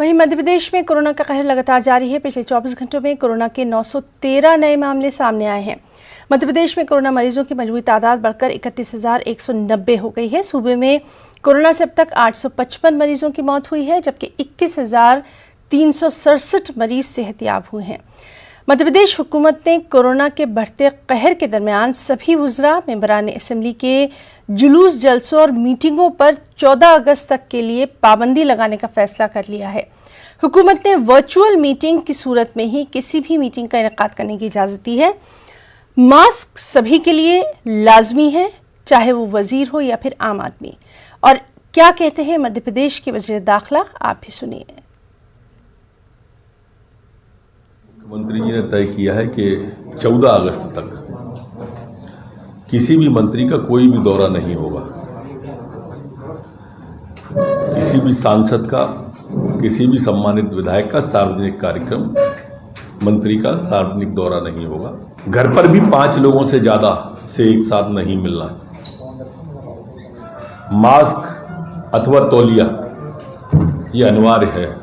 वहीं मध्य प्रदेश में कोरोना का कहर लगातार जारी है। पिछले 24 घंटों में कोरोना के 913 नए मामले सामने आए हैं। मध्य प्रदेश में कोरोना मरीजों की मजबूरी तादाद बढ़कर 31,190 हो गई है। सूबे में कोरोना से अब तक 855 मरीजों की मौत हुई है, जबकि 21,367 मरीज सेहतयाब हुए हैं। मध्य प्रदेश हुकूमत ने कोरोना के बढ़ते कहर के दरमियान सभी वुज़रा, मेंबरान असेंबली के जुलूस, जलसों और मीटिंगों पर 14 अगस्त तक के लिए पाबंदी लगाने का फैसला कर लिया है। हुकूमत ने वर्चुअल मीटिंग की सूरत में ही किसी भी मीटिंग का इनेकाद करने की इजाज़त दी है। मास्क सभी के लिए लाजमी है, चाहे वो वजीर हो या फिर आम आदमी। और क्या कहते हैं मध्य प्रदेश के वज़ीर दाखिला, आप भी सुनिए। मुख्यमंत्री जी ने तय किया है कि 14 अगस्त तक किसी भी मंत्री का कोई भी दौरा नहीं होगा। किसी भी सांसद का, किसी भी सम्मानित विधायक का सार्वजनिक कार्यक्रम, मंत्री का सार्वजनिक दौरा नहीं होगा। घर पर भी 5 लोगों से ज़्यादा से एक साथ नहीं मिलना है। मास्क अथवा तौलिया ये अनिवार्य है।